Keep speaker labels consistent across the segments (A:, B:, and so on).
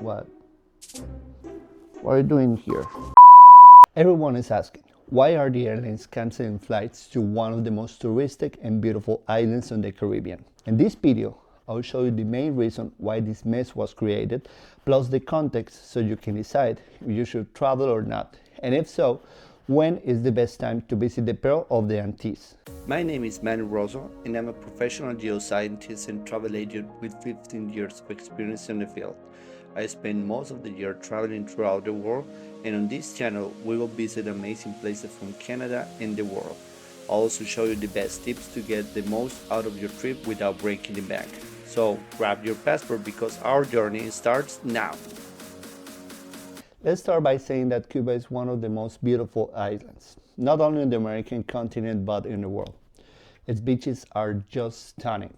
A: What? What are you doing here? Everyone is asking, why are the airlines canceling flights to one of the most touristic and beautiful islands in the Caribbean? In this video, I'll show you the main reason why this mess was created, plus the context so you can decide if you should travel or not, and if so, when is the best time to visit the Pearl of the Antilles. My name is Manu Rosso, and I'm a professional geoscientist and travel agent with 15 years of experience in the field. I spend most of the year traveling throughout the world, and on this channel we will visit amazing places from Canada and the world. I'll also show you the best tips to get the most out of your trip without breaking the bank. So grab your passport because our journey starts now. Let's start by saying that Cuba is one of the most beautiful islands, not only on the American continent but in the world. Its beaches are just stunning,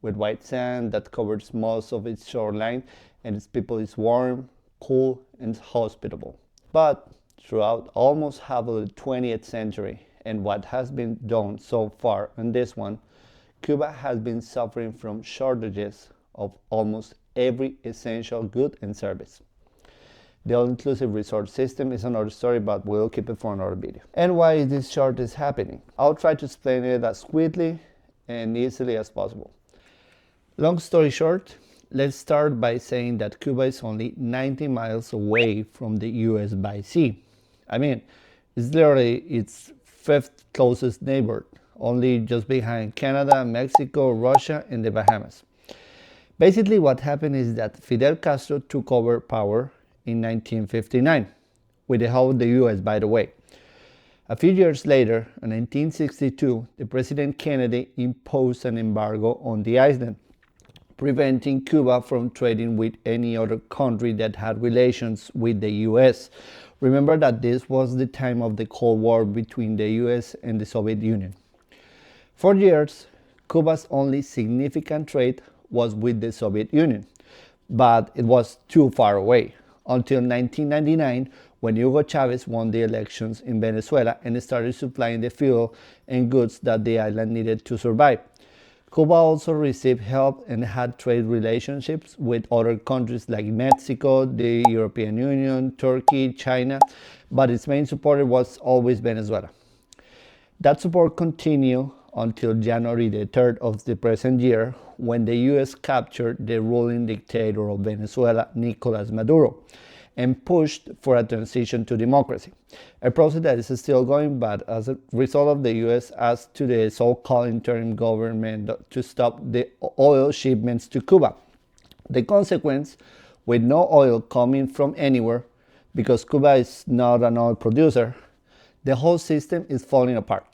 A: with white sand that covers most of its shoreline, and its people is warm, cool, and hospitable. But throughout almost half of the 20th century and what has been done so far on this one, Cuba has been suffering from shortages of almost every essential good and service. The all-inclusive resort system is another story, but we'll keep it for another video. And why is this shortage happening? I'll try to explain it as quickly and easily as possible. Long story short, let's start by saying that Cuba is only 90 miles away from the US by sea. I mean, it's literally its fifth closest neighbor, only just behind Canada, Mexico, Russia, and the Bahamas. Basically, what happened is that Fidel Castro took over power in 1959, with the help of the US, by the way. A few years later, in 1962, the President Kennedy imposed an embargo on the island, preventing Cuba from trading with any other country that had relations with the US. Remember that this was the time of the Cold War between the US and the Soviet Union. For years, Cuba's only significant trade was with the Soviet Union, but it was too far away, until 1999, when Hugo Chavez won the elections in Venezuela and started supplying the fuel and goods that the island needed to survive. Cuba also received help and had trade relationships with other countries like Mexico, the European Union, Turkey, China, but its main supporter was always Venezuela. That support continued until January the 3rd of the present year, when the US captured the ruling dictator of Venezuela, Nicolas Maduro, and pushed for a transition to democracy, a process that is still going, but as a result of the US asked to the so-called interim government to stop the oil shipments to Cuba. The consequence, with no oil coming from anywhere, because Cuba is not an oil producer, the whole system is falling apart.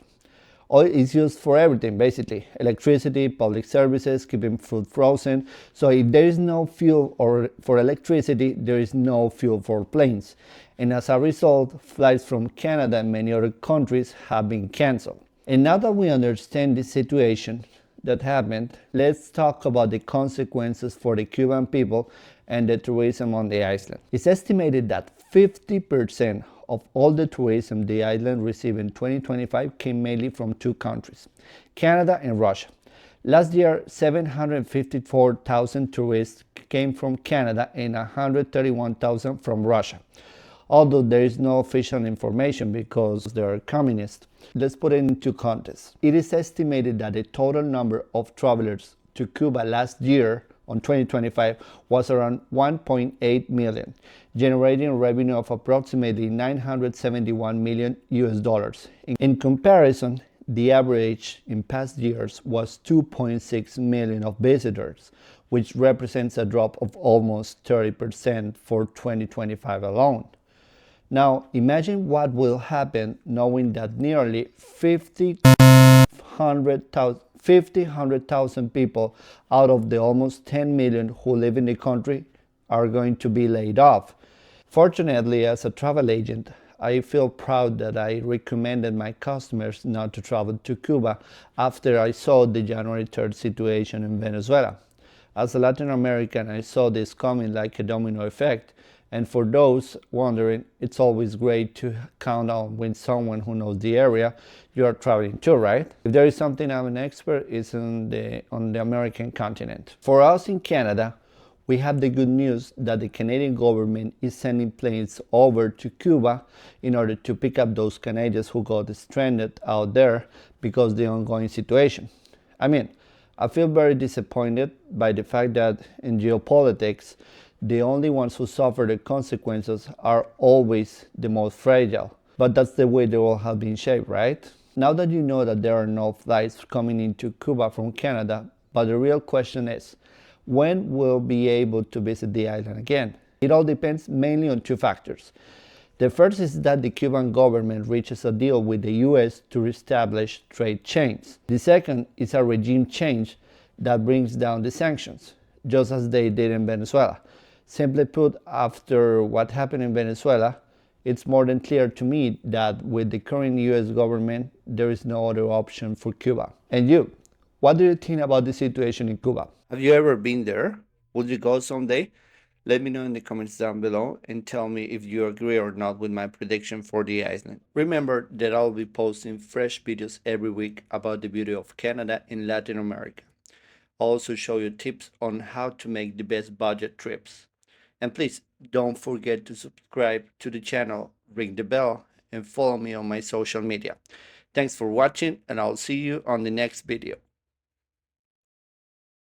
A: Oil is used for everything, basically. Electricity, public services, keeping food frozen. So if there is no fuel for electricity, there is no fuel for planes. And as a result, flights from Canada and many other countries have been canceled. And now that we understand this situation that happened, let's talk about the consequences for the Cuban people and the tourism on the island. It's estimated that 50% of all the tourism the island received in 2025 came mainly from two countries, Canada and Russia. Last year, 754,000 tourists came from Canada and 131,000 from Russia. Although there is no official information because they are communist. Let's put it into context. It is estimated that the total number of travelers to Cuba last year on 2025 was around 1.8 million, generating revenue of approximately 971 million US dollars. In comparison, the average in past years was 2.6 million of visitors, which represents a drop of almost 30% for 2025 alone. Now, imagine what will happen knowing that nearly 100,000 people out of the almost 10 million who live in the country are going to be laid off. Fortunately, as a travel agent, I feel proud that I recommended my customers not to travel to Cuba after I saw the January 3rd situation in Venezuela. As a Latin American, I saw this coming like a domino effect. And for those wondering, it's always great to count on with someone who knows the area you are traveling to, right? If there is something I'm an expert, it's on the American continent. For us in Canada, We have the good news that the Canadian government is sending planes over to Cuba in order to pick up those Canadians who got stranded out there because of the ongoing situation. I mean, I feel very disappointed by the fact that in geopolitics, the only ones who suffer the consequences are always the most fragile. But that's the way the world has been shaped, right? Now that you know that there are no flights coming into Cuba from Canada, but the real question is, when we'll be able to visit the island again? It all depends mainly on two factors. The first is that the Cuban government reaches a deal with the US to reestablish trade chains. The second is a regime change that brings down the sanctions, just as they did in Venezuela. Simply put, after what happened in Venezuela, it's more than clear to me that with the current US government, there is no other option for Cuba. And you, what do you think about the situation in Cuba? Have you ever been there? Would you go someday? Let me know in the comments down below and tell me if you agree or not with my prediction for the island. Remember that I'll be posting fresh videos every week about the beauty of Canada and Latin America. I'll also show you tips on how to make the best budget trips. And please don't forget to subscribe to the channel, ring the bell, and follow me on my social media. Thanks for watching, and I'll see you on the next video.